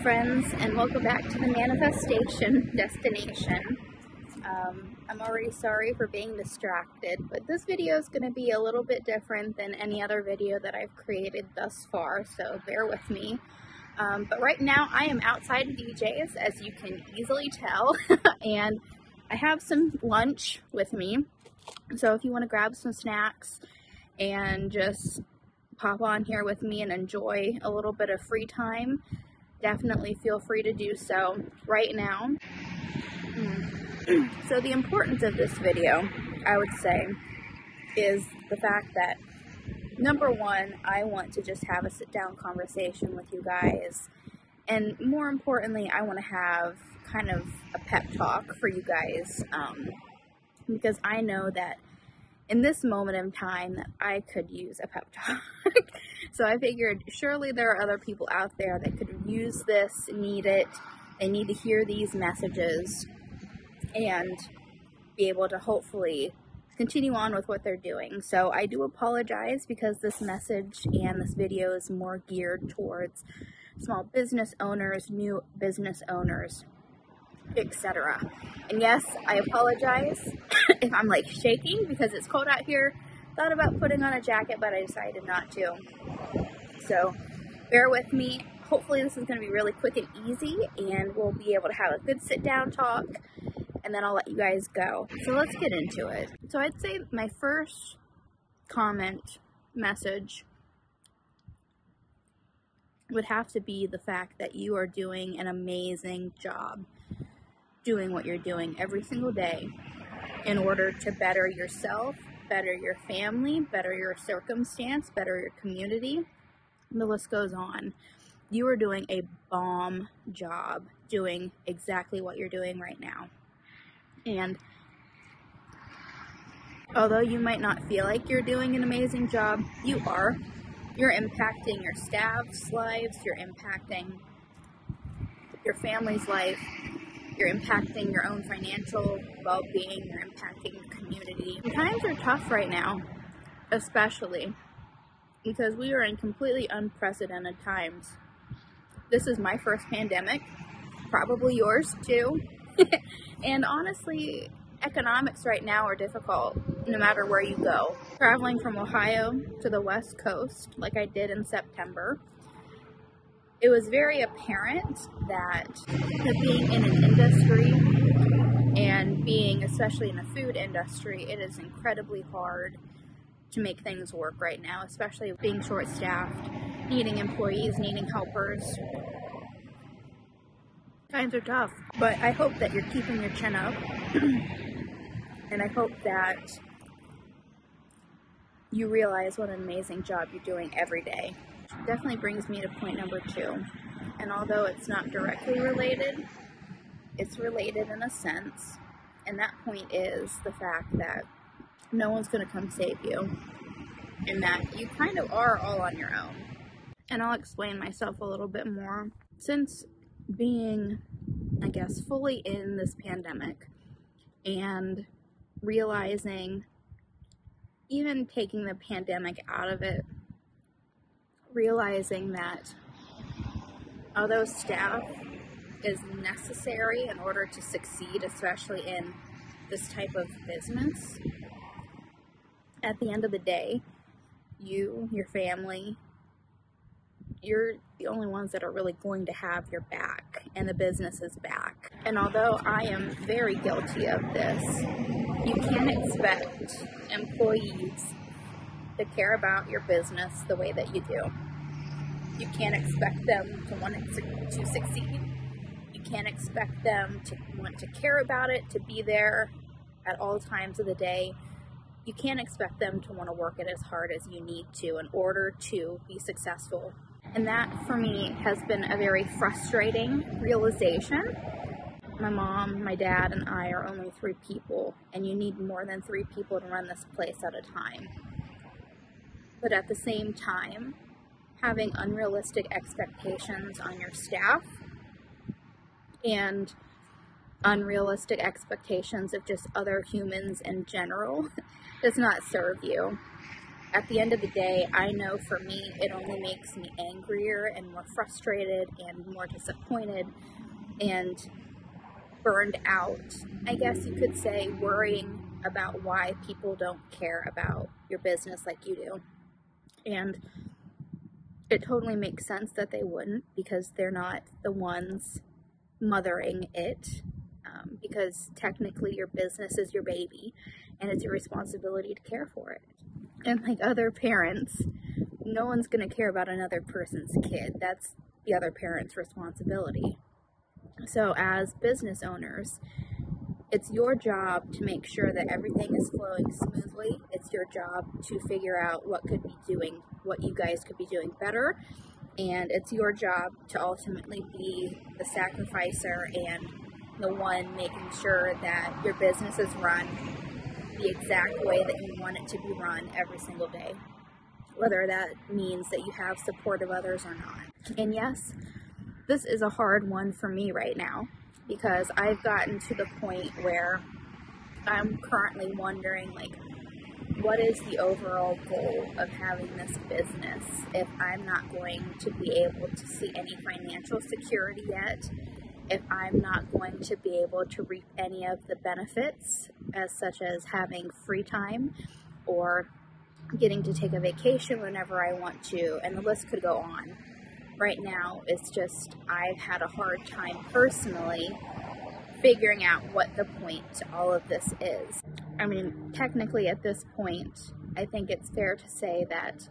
friends, and welcome back to the manifestation destination. I'm already sorry for being distracted, but this video is going to be a little bit different than any other video that I've created thus far, so bear with me. But right now I am outside DJ's, as you can easily tell, and I have some lunch with me, so if you want to grab some snacks and just pop on here with me and enjoy a little bit of free time, definitely feel free to do so right now. So the importance of this video, I would say, is the fact that, number one, I want to just have a sit-down conversation with you guys, and more importantly, I want to have kind of a pep talk for you guys, because I know that in this moment in time that I could use a pep talk. So I figured surely there are other people out there that could use this, need it, they need to hear these messages and be able to hopefully continue on with what they're doing. So I do apologize because this message and this video is more geared towards small business owners, new business owners, etc. And yes, I apologize if I'm like shaking because it's cold out here. Thought about putting on a jacket, but I decided not to. So bear with me. Hopefully this is going to be really quick and easy, and we'll be able to have a good sit down talk, and then I'll let you guys go. So let's get into it. So I'd say my first comment message would have to be the fact that you are doing an amazing job doing what you're doing every single day in order to better yourself, better your family, better your circumstance, better your community. The list goes on. You are doing a bomb job doing exactly what you're doing right now. And although you might not feel like you're doing an amazing job, you are. You're impacting your staff's lives, you're impacting your family's life, you're impacting your own financial well-being, you're impacting the community. Times are tough right now, especially because we are in completely unprecedented times. This is my first pandemic, probably yours too. And honestly, economics right now are difficult no matter where you go. Traveling from Ohio to the West Coast, like I did in September, it was very apparent that being in an industry and being especially in the food industry, it is incredibly hard to make things work right now, especially being short-staffed, needing employees, needing helpers. Times are tough, but I hope that you're keeping your chin up, and I hope that you realize what an amazing job you're doing every day. Definitely brings me to point number 2, and although it's not directly related, it's related in a sense, and that point is the fact that no one's going to come save you, and that you kind of are all on your own. And I'll explain myself a little bit more. Since being, I guess, fully in this pandemic and realizing, even taking the pandemic out of it, realizing that although staff is necessary in order to succeed, especially in this type of business, at the end of the day, you, your family, you're the only ones that are really going to have your back, and the business's back. And although I am very guilty of this, you can't expect employees to care about your business the way that you do. You can't expect them to want it to succeed. You can't expect them to want to care about it, to be there at all times of the day. You can't expect them to want to work it as hard as you need to in order to be successful. And that, for me, has been a very frustrating realization. My mom, my dad, and I are only 3 people, and you need more than 3 people to run this place at a time. But at the same time, having unrealistic expectations on your staff and unrealistic expectations of just other humans in general does not serve you. at the end of the day, I know for me, it only makes me angrier and more frustrated and more disappointed and burned out, I guess you could say, worrying about why people don't care about your business like you do. And it totally makes sense that they wouldn't, because they're not the ones mothering it, because technically your business is your baby and it's your responsibility to care for it. And like other parents, no one's going to care about another person's kid. That's the other parent's responsibility. So as business owners, it's your job to make sure that everything is flowing smoothly. It's your job to figure out what you guys could be doing better. And it's your job to ultimately be the sacrificer and the one making sure that your business is run the exact way that you want it to be run every single day, whether that means that you have support of others or not. And yes, this is a hard one for me right now, because I've gotten to the point where I'm currently wondering, like, what is the overall goal of having this business if I'm not going to be able to see any financial security yet, if I'm not going to be able to reap any of the benefits, such as having free time or getting to take a vacation whenever I want to, and the list could go on. Right now, it's just I've had a hard time personally figuring out what the point to all of this is. I mean, technically at this point, I think it's fair to say that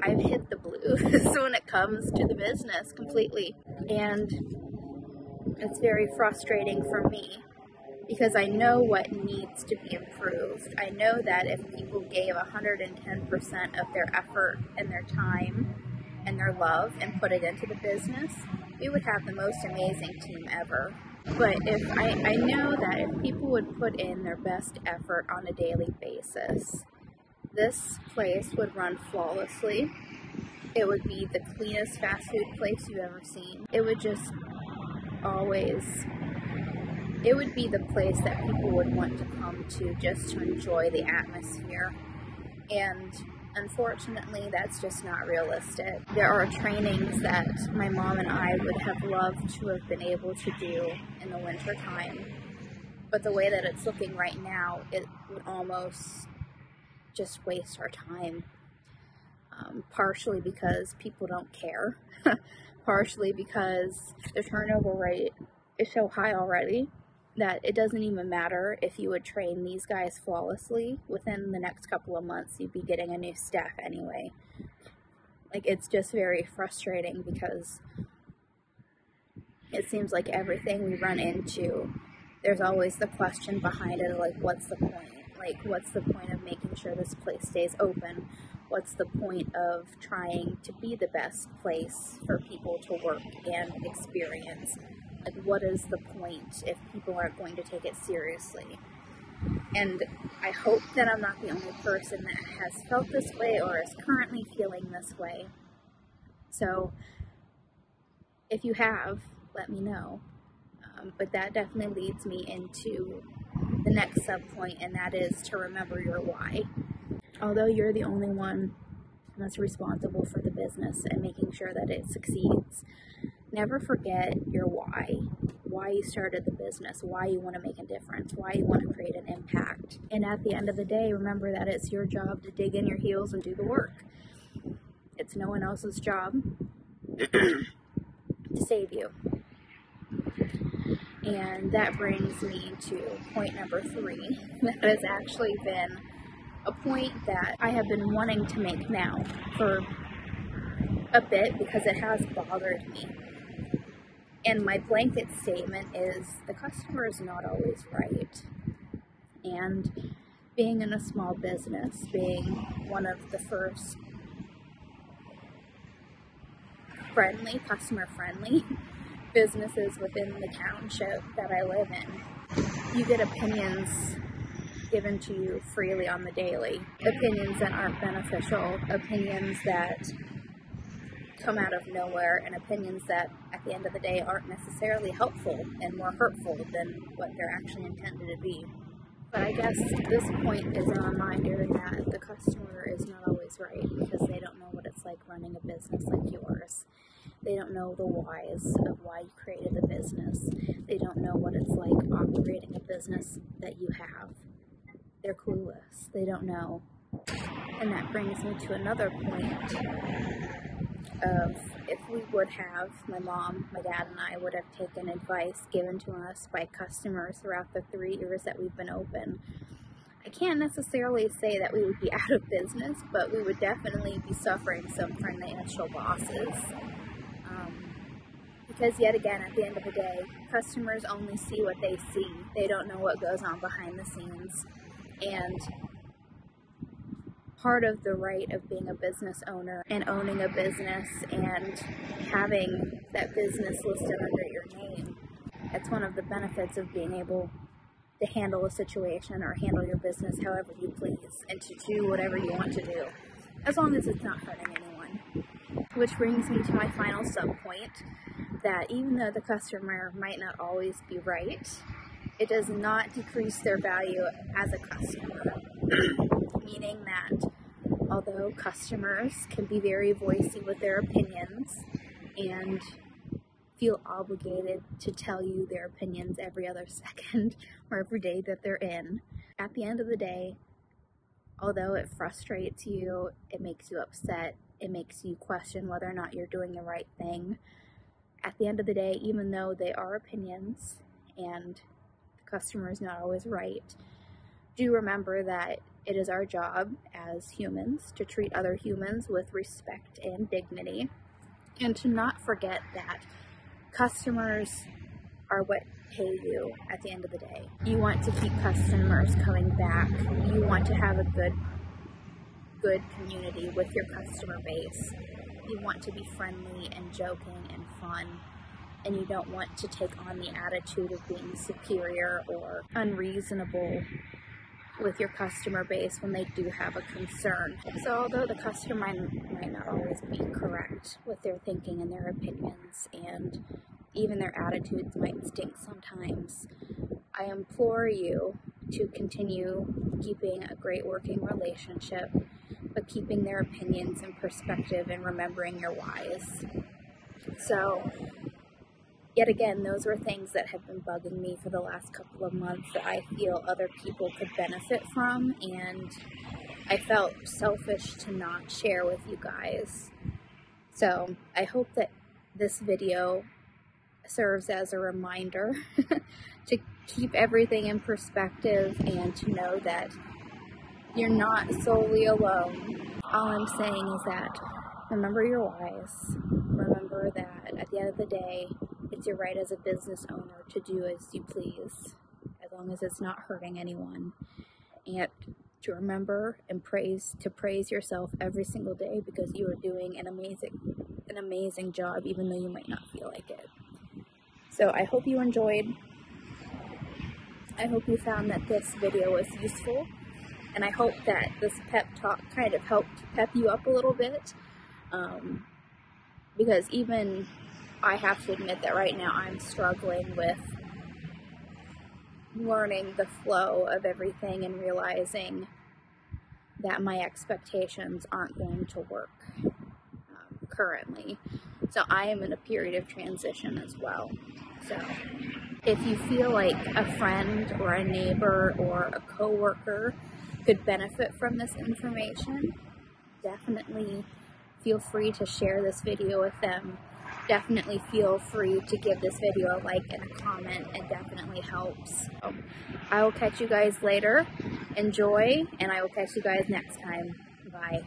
I've hit the blues when it comes to the business completely. And it's very frustrating for me, because I know what needs to be improved. I know that if people gave 110% of their effort and their time and their love and put it into the business, we would have the most amazing team ever. But if I know that if people would put in their best effort on a daily basis, this place would run flawlessly. It would be the cleanest fast food place you've ever seen. It would just it would be the place that people would want to come to just to enjoy the atmosphere. And unfortunately, that's just not realistic. There are trainings that my mom and I would have loved to have been able to do in the winter time. But the way that it's looking right now, it would almost just waste our time. Partially because people don't care. Partially because the turnover rate is so high already that it doesn't even matter if you would train these guys flawlessly. Within the next couple of months, you'd be getting a new staff anyway. Like, it's just very frustrating, because it seems like everything we run into, there's always the question behind it, like, what's the point? Like, what's the point of making sure this place stays open? What's the point of trying to be the best place for people to work and experience? Like, what is the point if people aren't going to take it seriously? And I hope that I'm not the only person that has felt this way or is currently feeling this way. So, if you have, let me know. But that definitely leads me into the next sub-point, and that is to remember your why. Although you're the only one that's responsible for the business and making sure that it succeeds, never forget your why you started the business, why you want to make a difference, why you want to create an impact. And at the end of the day, remember that it's your job to dig in your heels and do the work. It's no one else's job to save you. And that brings me to point number 3. That has actually been a point that I have been wanting to make now for a bit, because it has bothered me. And my blanket statement is, the customer is not always right. And being in a small business, being one of the first customer-friendly businesses within the township that I live in, you get opinions given to you freely on the daily. Opinions that aren't beneficial, opinions that come out of nowhere, and opinions that at the end of the day aren't necessarily helpful and more hurtful than what they're actually intended to be. But I guess this point is a reminder that the customer is not always right, because they don't know what it's like running a business like yours. They don't know the whys of why you created the business. They don't know what it's like operating a business that you have. They're clueless. They don't know. And that brings me to another point of, if we would have, my mom, my dad, and I would have taken advice given to us by customers throughout the 3 years that we've been open, I can't necessarily say that we would be out of business, but we would definitely be suffering some financial losses. Because yet again, at the end of the day, customers only see what they see. They don't know what goes on behind the scenes. And part of the right of being a business owner and owning a business and having that business listed under your name, that's one of the benefits of being able to handle a situation or handle your business however you please and to do whatever you want to do, as long as it's not hurting anyone. Which brings me to my final sub-point, that even though the customer might not always be right, it does not decrease their value as a customer. Meaning that although customers can be very voicey with their opinions and feel obligated to tell you their opinions every other second or every day that they're in, at the end of the day, although it frustrates you, it makes you upset, it makes you question whether or not you're doing the right thing, at the end of the day, even though they are opinions and the customer is not always right, do remember that it is our job as humans to treat other humans with respect and dignity, and to not forget that customers are what pay you at the end of the day. You want to keep customers coming back. You want to have a good community with your customer base. You want to be friendly and joking and fun, and you don't want to take on the attitude of being superior or unreasonable with your customer base when they do have a concern. So although the customer might not always be correct with their thinking and their opinions, and even their attitudes might stink sometimes, I implore you to continue keeping a great working relationship, but keeping their opinions in perspective and remembering your whys. So, yet again, those were things that have been bugging me for the last couple of months that I feel other people could benefit from, and I felt selfish to not share with you guys. So, I hope that this video serves as a reminder to keep everything in perspective and to know that you're not solely alone. All I'm saying is that remember your whys. Remember that at the end of the day, it's your right as a business owner to do as you please, as long as it's not hurting anyone. And to remember and praise yourself every single day, because you are doing an amazing job, even though you might not feel like it. So I hope you enjoyed. I hope you found that this video was useful, and I hope that this pep talk kind of helped pep you up a little bit, because even I have to admit that right now I'm struggling with learning the flow of everything and realizing that my expectations aren't going to work currently. So I am in a period of transition as well. So if you feel like a friend or a neighbor or a coworker could benefit from this information, definitely feel free to share this video with them. Definitely feel free to give this video a like and a comment. It definitely helps. So, I will catch you guys later. Enjoy, and I will catch you guys next time. Bye.